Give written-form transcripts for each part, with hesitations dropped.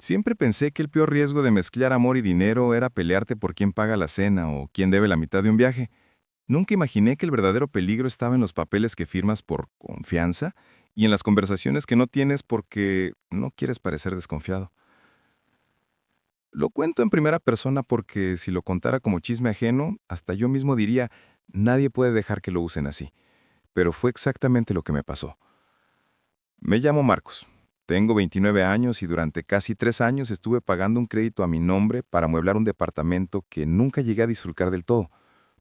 Siempre pensé que el peor riesgo de mezclar amor y dinero era pelearte por quién paga la cena o quién debe la mitad de un viaje. Nunca imaginé que el verdadero peligro estaba en los papeles que firmas por confianza y en las conversaciones que no tienes porque no quieres parecer desconfiado. Lo cuento en primera persona porque si lo contara como chisme ajeno, hasta yo mismo diría, nadie puede dejar que lo usen así. Pero fue exactamente lo que me pasó. Me llamo Marcos. Tengo 29 años y durante casi 3 años estuve pagando un crédito a mi nombre para amueblar un departamento que nunca llegué a disfrutar del todo,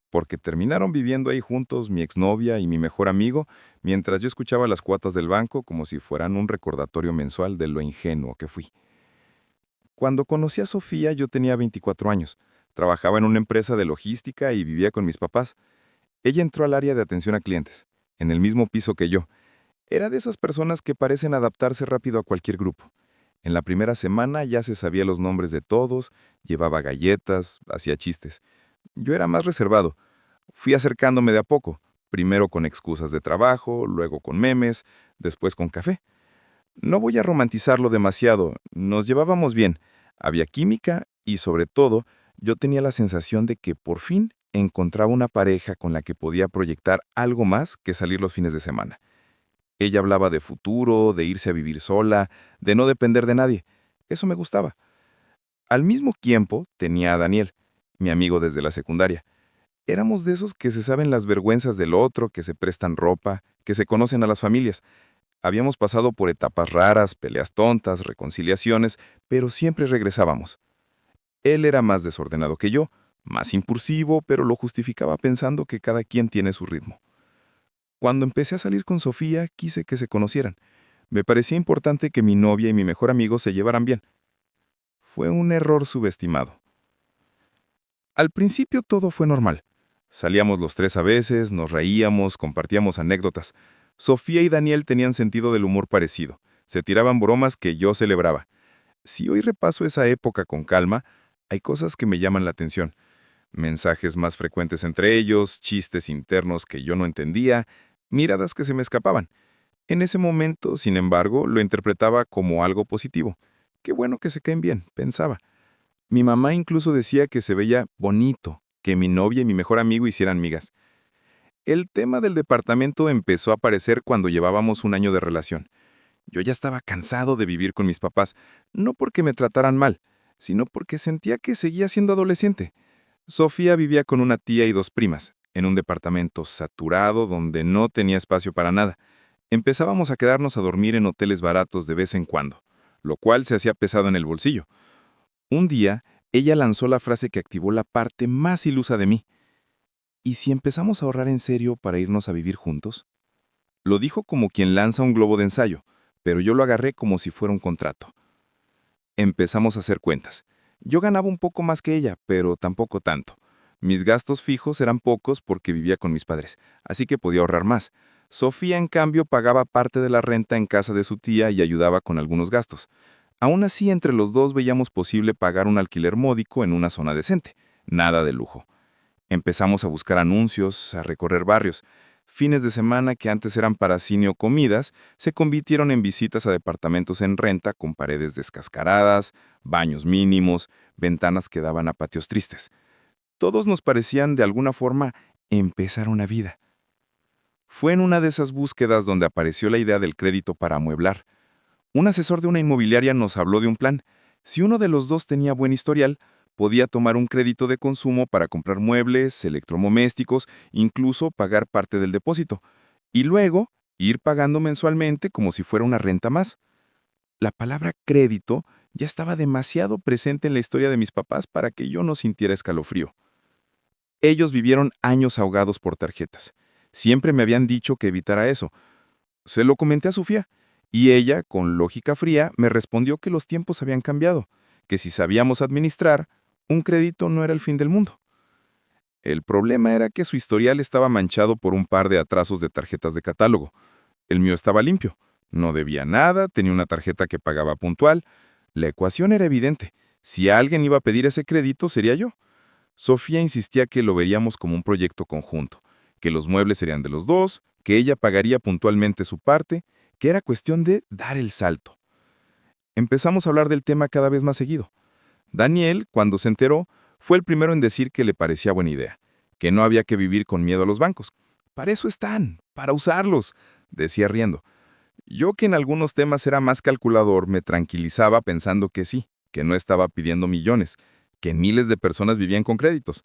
porque terminaron viviendo ahí juntos mi exnovia y mi mejor amigo, mientras yo escuchaba las cuotas del banco como si fueran un recordatorio mensual de lo ingenuo que fui. Cuando conocí a Sofía yo tenía 24 años, trabajaba en una empresa de logística y vivía con mis papás. Ella entró al área de atención a clientes, en el mismo piso que yo. Era de esas personas que parecen adaptarse rápido a cualquier grupo. En la primera semana ya se sabía los nombres de todos, llevaba galletas, hacía chistes. Yo era más reservado. Fui acercándome de a poco, primero con excusas de trabajo, luego con memes, después con café. No voy a romantizarlo demasiado, nos llevábamos bien, había química y sobre todo yo tenía la sensación de que por fin encontraba una pareja con la que podía proyectar algo más que salir los fines de semana. Ella hablaba de futuro, de irse a vivir sola, de no depender de nadie. Eso me gustaba. Al mismo tiempo, tenía a Daniel, mi amigo desde la secundaria. Éramos de esos que se saben las vergüenzas del otro, que se prestan ropa, que se conocen a las familias. Habíamos pasado por etapas raras, peleas tontas, reconciliaciones, pero siempre regresábamos. Él era más desordenado que yo, más impulsivo, pero lo justificaba pensando que cada quien tiene su ritmo. Cuando empecé a salir con Sofía, quise que se conocieran. Me parecía importante que mi novia y mi mejor amigo se llevaran bien. Fue un error subestimado. Al principio todo fue normal. Salíamos los tres a veces, nos reíamos, compartíamos anécdotas. Sofía y Daniel tenían sentido del humor parecido. Se tiraban bromas que yo celebraba. Si hoy repaso esa época con calma, hay cosas que me llaman la atención. Mensajes más frecuentes entre ellos, chistes internos que yo no entendía, miradas que se me escapaban. En ese momento, sin embargo, lo interpretaba como algo positivo. Qué bueno que se caen bien, pensaba. Mi mamá incluso decía que se veía bonito que mi novia y mi mejor amigo hicieran migas. El tema del departamento empezó a aparecer cuando llevábamos un año de relación. Yo ya estaba cansado de vivir con mis papás, no porque me trataran mal, sino porque sentía que seguía siendo adolescente. Sofía vivía con una tía y dos primas, en un departamento saturado donde no tenía espacio para nada. Empezábamos a quedarnos a dormir en hoteles baratos de vez en cuando, lo cual se hacía pesado en el bolsillo. Un día, ella lanzó la frase que activó la parte más ilusa de mí. ¿Y si empezamos a ahorrar en serio para irnos a vivir juntos? Lo dijo como quien lanza un globo de ensayo, pero yo lo agarré como si fuera un contrato. Empezamos a hacer cuentas. Yo ganaba un poco más que ella, pero tampoco tanto. Mis gastos fijos eran pocos porque vivía con mis padres, así que podía ahorrar más. Sofía, en cambio, pagaba parte de la renta en casa de su tía y ayudaba con algunos gastos. Aún así, entre los dos veíamos posible pagar un alquiler módico en una zona decente. Nada de lujo. Empezamos a buscar anuncios, a recorrer barrios. Fines de semana que antes eran para cine o comidas, se convirtieron en visitas a departamentos en renta con paredes descascaradas, baños mínimos, ventanas que daban a patios tristes. Todos nos parecían de alguna forma empezar una vida. Fue en una de esas búsquedas donde apareció la idea del crédito para amueblar. Un asesor de una inmobiliaria nos habló de un plan. Si uno de los dos tenía buen historial, podía tomar un crédito de consumo para comprar muebles, electrodomésticos, incluso pagar parte del depósito, y luego ir pagando mensualmente como si fuera una renta más. La palabra crédito ya estaba demasiado presente en la historia de mis papás para que yo no sintiera escalofrío. Ellos vivieron años ahogados por tarjetas. Siempre me habían dicho que evitara eso. Se lo comenté a Sofía, y ella, con lógica fría, me respondió que los tiempos habían cambiado, que si sabíamos administrar, un crédito no era el fin del mundo. El problema era que su historial estaba manchado por un par de atrasos de tarjetas de catálogo. El mío estaba limpio, no debía nada, tenía una tarjeta que pagaba puntual. La ecuación era evidente. Si alguien iba a pedir ese crédito, sería yo. Sofía insistía que lo veríamos como un proyecto conjunto, que los muebles serían de los dos, que ella pagaría puntualmente su parte, que era cuestión de dar el salto. Empezamos a hablar del tema cada vez más seguido. Daniel, cuando se enteró, fue el primero en decir que le parecía buena idea, que no había que vivir con miedo a los bancos. Para eso están, para usarlos, decía riendo. Yo, que en algunos temas era más calculador, me tranquilizaba pensando que sí, que no estaba pidiendo millones, que miles de personas vivían con créditos.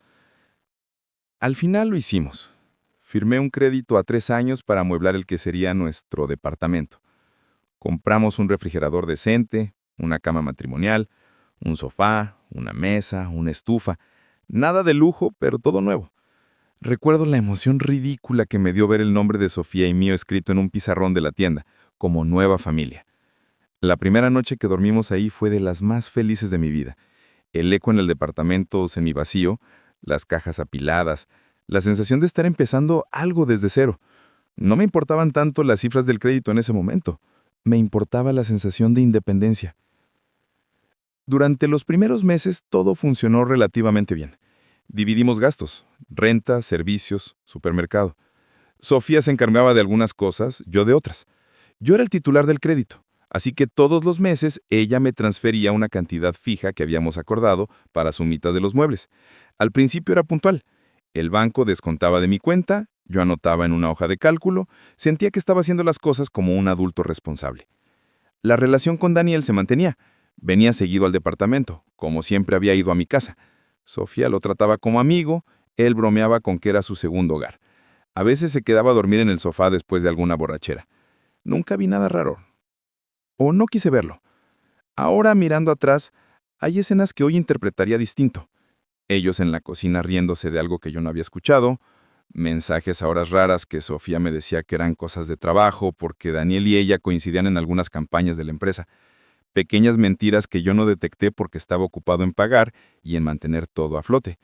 Al final lo hicimos. Firmé un crédito a 3 años para amueblar el que sería nuestro departamento. Compramos un refrigerador decente, una cama matrimonial, un sofá, una mesa, una estufa. Nada de lujo, pero todo nuevo. Recuerdo la emoción ridícula que me dio ver el nombre de Sofía y mío escrito en un pizarrón de la tienda, como nueva familia. La primera noche que dormimos ahí fue de las más felices de mi vida. El eco en el departamento semivacío, las cajas apiladas, la sensación de estar empezando algo desde cero. No me importaban tanto las cifras del crédito en ese momento. Me importaba la sensación de independencia. Durante los primeros meses todo funcionó relativamente bien. Dividimos gastos, renta, servicios, supermercado. Sofía se encargaba de algunas cosas, yo de otras. Yo era el titular del crédito, así que todos los meses ella me transfería una cantidad fija que habíamos acordado para su mitad de los muebles. Al principio era puntual. El banco descontaba de mi cuenta, yo anotaba en una hoja de cálculo, sentía que estaba haciendo las cosas como un adulto responsable. La relación con Daniel se mantenía. Venía seguido al departamento, como siempre había ido a mi casa. Sofía lo trataba como amigo, él bromeaba con que era su segundo hogar. A veces se quedaba a dormir en el sofá después de alguna borrachera. Nunca vi nada raro. O no quise verlo. Ahora, mirando atrás, hay escenas que hoy interpretaría distinto. Ellos en la cocina riéndose de algo que yo no había escuchado, mensajes a horas raras que Sofía me decía que eran cosas de trabajo porque Daniel y ella coincidían en algunas campañas de la empresa. Pequeñas mentiras que yo no detecté porque estaba ocupado en pagar y en mantener todo a flote.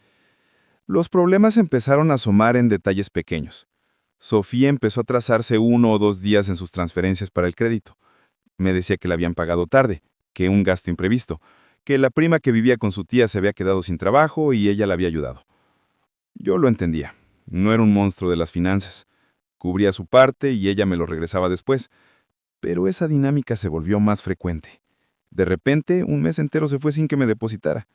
Los problemas empezaron a asomar en detalles pequeños. Sofía empezó a atrasarse 1 o 2 días en sus transferencias para el crédito. Me decía que la habían pagado tarde, que un gasto imprevisto, que la prima que vivía con su tía se había quedado sin trabajo y ella la había ayudado. Yo lo entendía. No era un monstruo de las finanzas. Cubría su parte y ella me lo regresaba después. Pero esa dinámica se volvió más frecuente. De repente, un mes entero se fue sin que me depositara.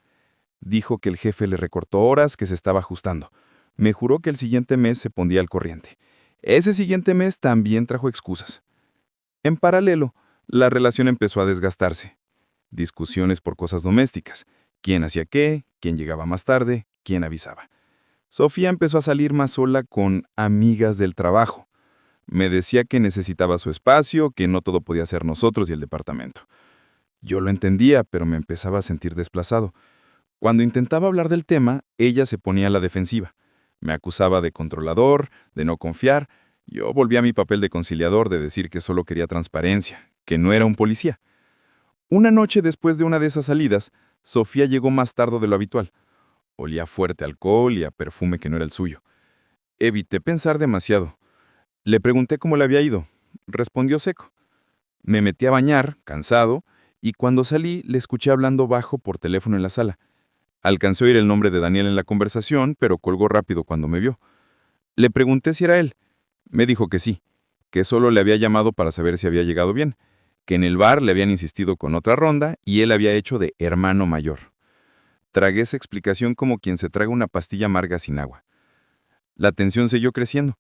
Dijo que el jefe le recortó horas, que se estaba ajustando. Me juró que el siguiente mes se pondría al corriente. Ese siguiente mes también trajo excusas. En paralelo, la relación empezó a desgastarse. Discusiones por cosas domésticas. ¿Quién hacía qué? ¿Quién llegaba más tarde? ¿Quién avisaba? Sofía empezó a salir más sola con amigas del trabajo. Me decía que necesitaba su espacio, que no todo podía ser nosotros y el departamento. Yo lo entendía, pero me empezaba a sentir desplazado. Cuando intentaba hablar del tema, ella se ponía a la defensiva. Me acusaba de controlador, de no confiar. Yo volvía a mi papel de conciliador, de decir que solo quería transparencia, que no era un policía. Una noche después de una de esas salidas, Sofía llegó más tarde de lo habitual. Olía fuerte a alcohol y a perfume que no era el suyo. Evité pensar demasiado. Le pregunté cómo le había ido. Respondió seco. Me metí a bañar, cansado, y cuando salí le escuché hablando bajo por teléfono en la sala. Alcancé a oír el nombre de Daniel en la conversación, pero colgó rápido cuando me vio. Le pregunté si era él. Me dijo que sí, que solo le había llamado para saber si había llegado bien, que en el bar le habían insistido con otra ronda y él había hecho de hermano mayor. Tragué esa explicación como quien se traga una pastilla amarga sin agua. La tensión siguió creciendo.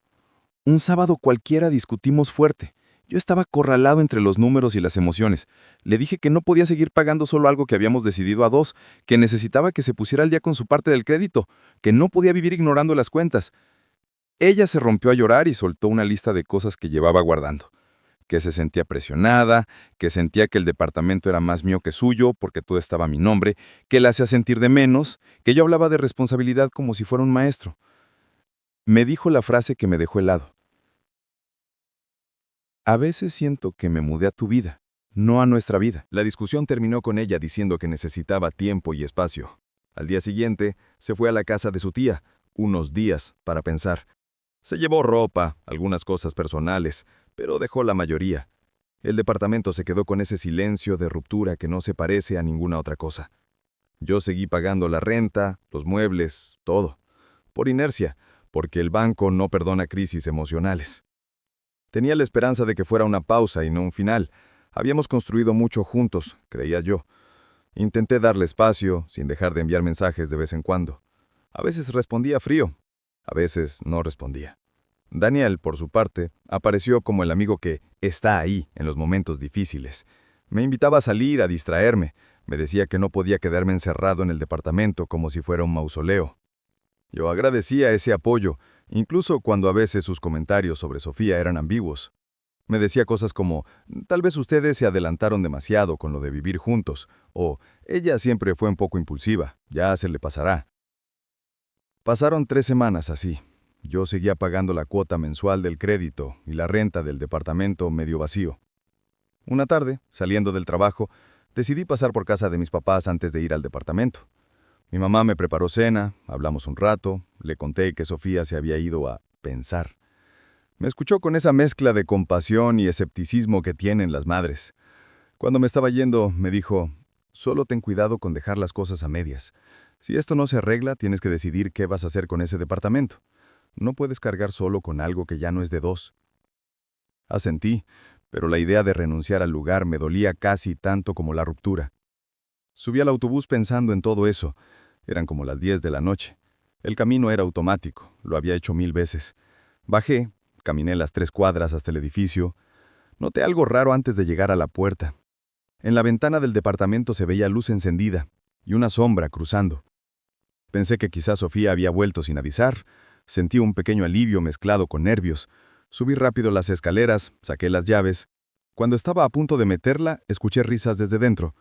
Un sábado cualquiera discutimos fuerte. Yo estaba acorralado entre los números y las emociones. Le dije que no podía seguir pagando solo algo que habíamos decidido a dos, que necesitaba que se pusiera al día con su parte del crédito, que no podía vivir ignorando las cuentas. Ella se rompió a llorar y soltó una lista de cosas que llevaba guardando. Que se sentía presionada, que sentía que el departamento era más mío que suyo porque todo estaba a mi nombre, que la hacía sentir de menos, que yo hablaba de responsabilidad como si fuera un maestro. Me dijo la frase que me dejó helado. A veces siento que me mudé a tu vida, no a nuestra vida. La discusión terminó con ella diciendo que necesitaba tiempo y espacio. Al día siguiente, se fue a la casa de su tía, unos días, para pensar. Se llevó ropa, algunas cosas personales, pero dejó la mayoría. El departamento se quedó con ese silencio de ruptura que no se parece a ninguna otra cosa. Yo seguí pagando la renta, los muebles, todo. Por inercia, porque el banco no perdona crisis emocionales. Tenía la esperanza de que fuera una pausa y no un final, Habíamos construido mucho juntos, creía yo. Intenté darle espacio, sin dejar de enviar mensajes de vez en cuando. A veces respondía frío, a veces no respondía. Daniel, por su parte, apareció como el amigo que está ahí en los momentos difíciles. Me invitaba a salir, a distraerme. Me decía que no podía quedarme encerrado en el departamento como si fuera un mausoleo. Yo agradecía ese apoyo, incluso cuando a veces sus comentarios sobre Sofía eran ambiguos. Me decía cosas como, tal vez ustedes se adelantaron demasiado con lo de vivir juntos, o ella siempre fue un poco impulsiva, ya se le pasará. Pasaron 3 semanas así. Yo seguía pagando la cuota mensual del crédito y la renta del departamento medio vacío. Una tarde, saliendo del trabajo, decidí pasar por casa de mis papás antes de ir al departamento. Mi mamá me preparó cena, hablamos un rato, le conté que Sofía se había ido a pensar. Me escuchó con esa mezcla de compasión y escepticismo que tienen las madres. Cuando me estaba yendo, me dijo, solo ten cuidado con dejar las cosas a medias. Si esto no se arregla, tienes que decidir qué vas a hacer con ese departamento. No puedes cargar solo con algo que ya no es de dos. Asentí, pero la idea de renunciar al lugar me dolía casi tanto como la ruptura. Subí al autobús pensando en todo eso. Eran como las 10 de la noche. El camino era automático, lo había hecho 1000 veces. Bajé, caminé las 3 cuadras hasta el edificio. Noté algo raro antes de llegar a la puerta. En la ventana del departamento se veía luz encendida y una sombra cruzando. Pensé que quizás Sofía había vuelto sin avisar. Sentí un pequeño alivio mezclado con nervios. Subí rápido las escaleras, saqué las llaves. Cuando estaba a punto de meterla, escuché risas desde dentro.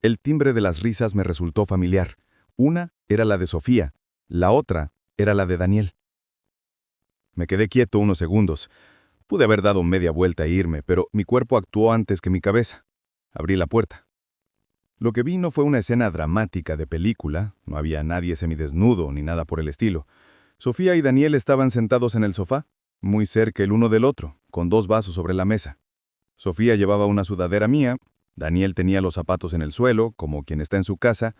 El timbre de las risas me resultó familiar. Una era la de Sofía, la otra era la de Daniel. Me quedé quieto unos segundos. Pude haber dado media vuelta e irme, pero mi cuerpo actuó antes que mi cabeza. Abrí la puerta. Lo que vi no fue una escena dramática de película, no había nadie semidesnudo ni nada por el estilo. Sofía y Daniel estaban sentados en el sofá, muy cerca el uno del otro, con 2 vasos sobre la mesa. Sofía llevaba una sudadera mía, Daniel tenía los zapatos en el suelo, como quien está en su casa.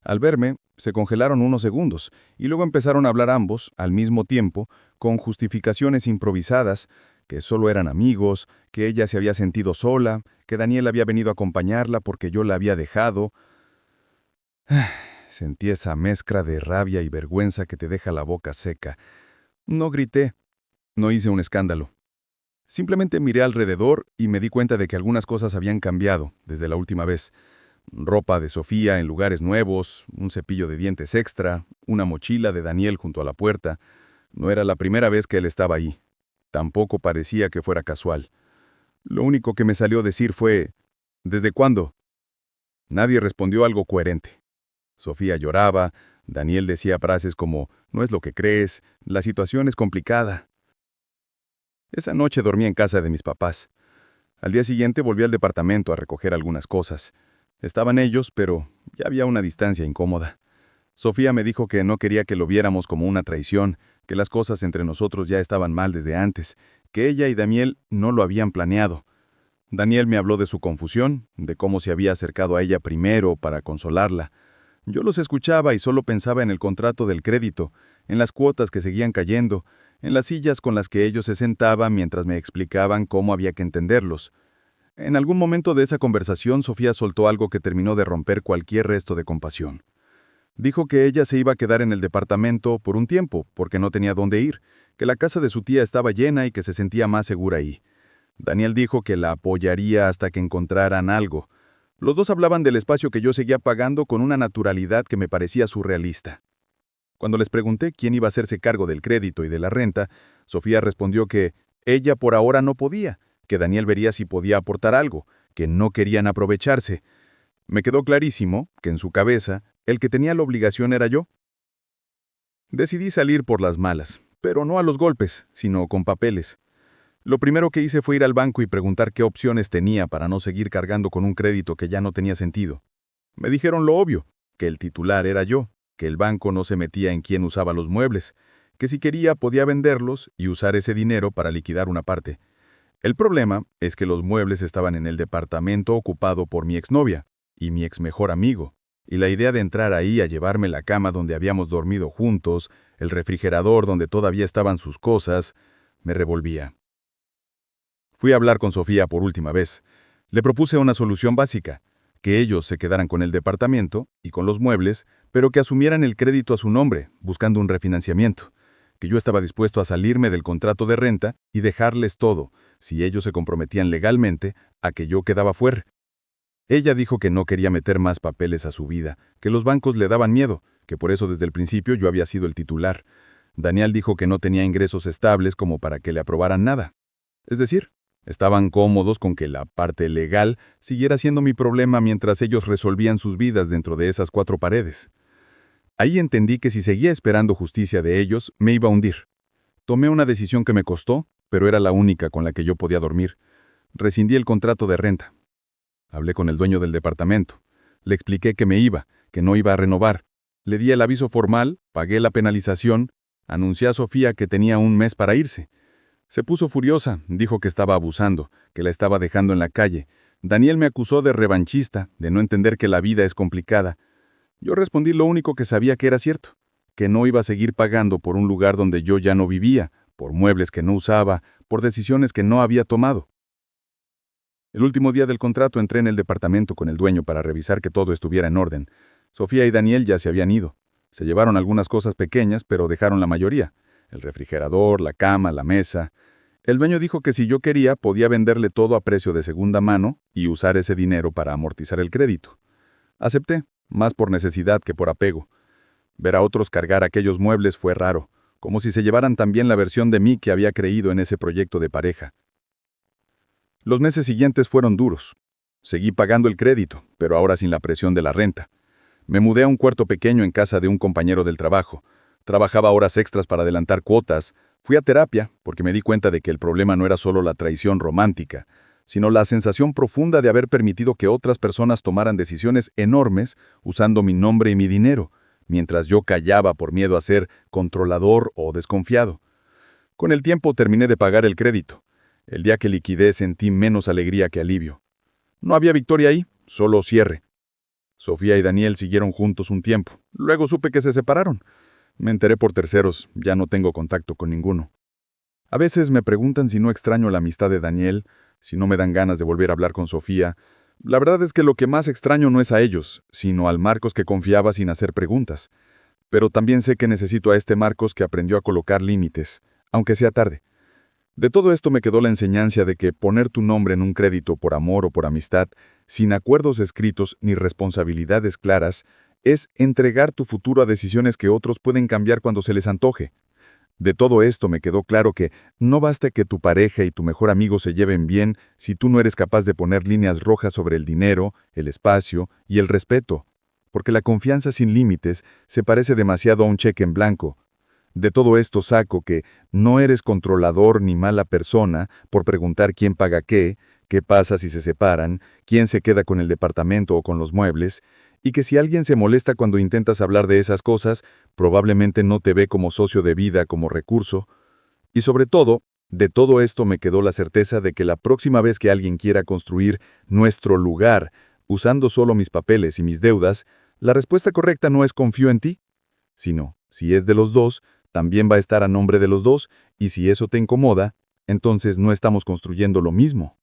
Al verme, se congelaron unos segundos, y luego empezaron a hablar ambos, al mismo tiempo, con justificaciones improvisadas, que solo eran amigos, que ella se había sentido sola, que Daniel había venido a acompañarla porque yo la había dejado. Sentí esa mezcla de rabia y vergüenza que te deja la boca seca. No grité, no hice un escándalo. Simplemente miré alrededor y me di cuenta de que algunas cosas habían cambiado desde la última vez. Ropa de Sofía en lugares nuevos, un cepillo de dientes extra, una mochila de Daniel junto a la puerta. No era la primera vez que él estaba ahí. Tampoco parecía que fuera casual. Lo único que me salió decir fue, ¿desde cuándo? Nadie respondió algo coherente. Sofía lloraba, Daniel decía frases como, no es lo que crees, la situación es complicada. Esa noche dormí en casa de mis papás. Al día siguiente volví al departamento a recoger algunas cosas. Estaban ellos, pero ya había una distancia incómoda. Sofía me dijo que no quería que lo viéramos como una traición, que las cosas entre nosotros ya estaban mal desde antes, que ella y Daniel no lo habían planeado. Daniel me habló de su confusión, de cómo se había acercado a ella primero para consolarla. Yo los escuchaba y solo pensaba en el contrato del crédito, en las cuotas que seguían cayendo, en las sillas con las que ellos se sentaban mientras me explicaban cómo había que entenderlos. En algún momento de esa conversación, Sofía soltó algo que terminó de romper cualquier resto de compasión. Dijo que ella se iba a quedar en el departamento por un tiempo, porque no tenía dónde ir, que la casa de su tía estaba llena y que se sentía más segura ahí. Daniel dijo que la apoyaría hasta que encontraran algo. Los dos hablaban del espacio que yo seguía pagando con una naturalidad que me parecía surrealista. Cuando les pregunté quién iba a hacerse cargo del crédito y de la renta, Sofía respondió que ella por ahora no podía, que Daniel vería si podía aportar algo, que no querían aprovecharse. Me quedó clarísimo que en su cabeza el que tenía la obligación era yo. Decidí salir por las malas, pero no a los golpes, sino con papeles. Lo primero que hice fue ir al banco y preguntar qué opciones tenía para no seguir cargando con un crédito que ya no tenía sentido. Me dijeron lo obvio, que el titular era yo, que el banco no se metía en quién usaba los muebles, que si quería podía venderlos y usar ese dinero para liquidar una parte. El problema es que los muebles estaban en el departamento ocupado por mi exnovia y mi ex mejor amigo, y la idea de entrar ahí a llevarme la cama donde habíamos dormido juntos, el refrigerador donde todavía estaban sus cosas, me revolvía. Fui a hablar con Sofía por última vez. Le propuse una solución básica, que ellos se quedaran con el departamento y con los muebles, pero que asumieran el crédito a su nombre, buscando un refinanciamiento, que yo estaba dispuesto a salirme del contrato de renta y dejarles todo, si ellos se comprometían legalmente, a que yo quedaba fuera. Ella dijo que no quería meter más papeles a su vida, que los bancos le daban miedo, que por eso desde el principio yo había sido el titular. Daniel dijo que no tenía ingresos estables como para que le aprobaran nada. Es decir, estaban cómodos con que la parte legal siguiera siendo mi problema mientras ellos resolvían sus vidas dentro de esas 4 paredes. Ahí entendí que si seguía esperando justicia de ellos, me iba a hundir. Tomé una decisión que me costó, pero era la única con la que yo podía dormir. Rescindí el contrato de renta. Hablé con el dueño del departamento. Le expliqué que me iba, que no iba a renovar. Le di el aviso formal, pagué la penalización, anuncié a Sofía que tenía un mes para irse. Se puso furiosa, dijo que estaba abusando, que la estaba dejando en la calle. Daniel me acusó de revanchista, de no entender que la vida es complicada. Yo respondí lo único que sabía que era cierto, que no iba a seguir pagando por un lugar donde yo ya no vivía, por muebles que no usaba, por decisiones que no había tomado. El último día del contrato entré en el departamento con el dueño para revisar que todo estuviera en orden. Sofía y Daniel ya se habían ido. Se llevaron algunas cosas pequeñas, pero dejaron la mayoría. El refrigerador, la cama, la mesa. El dueño dijo que si yo quería, podía venderle todo a precio de segunda mano y usar ese dinero para amortizar el crédito. Acepté, más por necesidad que por apego. Ver a otros cargar aquellos muebles fue raro, como si se llevaran también la versión de mí que había creído en ese proyecto de pareja. Los meses siguientes fueron duros. Seguí pagando el crédito, pero ahora sin la presión de la renta. Me mudé a un cuarto pequeño en casa de un compañero del trabajo. Trabajaba horas extras para adelantar cuotas. Fui a terapia porque me di cuenta de que el problema no era solo la traición romántica, sino la sensación profunda de haber permitido que otras personas tomaran decisiones enormes usando mi nombre y mi dinero, mientras yo callaba por miedo a ser controlador o desconfiado. Con el tiempo terminé de pagar el crédito. El día que liquidé sentí menos alegría que alivio. No había victoria ahí, solo cierre. Sofía y Daniel siguieron juntos un tiempo. Luego supe que se separaron. Me enteré por terceros, ya no tengo contacto con ninguno. A veces me preguntan si no extraño la amistad de Daniel, si no me dan ganas de volver a hablar con Sofía. La verdad es que lo que más extraño no es a ellos, sino al Marcos que confiaba sin hacer preguntas. Pero también sé que necesito a este Marcos que aprendió a colocar límites, aunque sea tarde. De todo esto me quedó la enseñanza de que poner tu nombre en un crédito por amor o por amistad, sin acuerdos escritos ni responsabilidades claras, es entregar tu futuro a decisiones que otros pueden cambiar cuando se les antoje. De todo esto me quedó claro que no basta que tu pareja y tu mejor amigo se lleven bien si tú no eres capaz de poner líneas rojas sobre el dinero, el espacio y el respeto, porque la confianza sin límites se parece demasiado a un cheque en blanco. De todo esto saco que no eres controlador ni mala persona por preguntar quién paga qué pasa si se separan, quién se queda con el departamento o con los muebles, y que si alguien se molesta cuando intentas hablar de esas cosas, probablemente no te ve como socio de vida, como recurso. Y sobre todo, de todo esto me quedó la certeza de que la próxima vez que alguien quiera construir nuestro lugar, usando solo mis papeles y mis deudas, la respuesta correcta no es confío en ti, sino, si es de los dos, también va a estar a nombre de los dos, y si eso te incomoda, entonces no estamos construyendo lo mismo.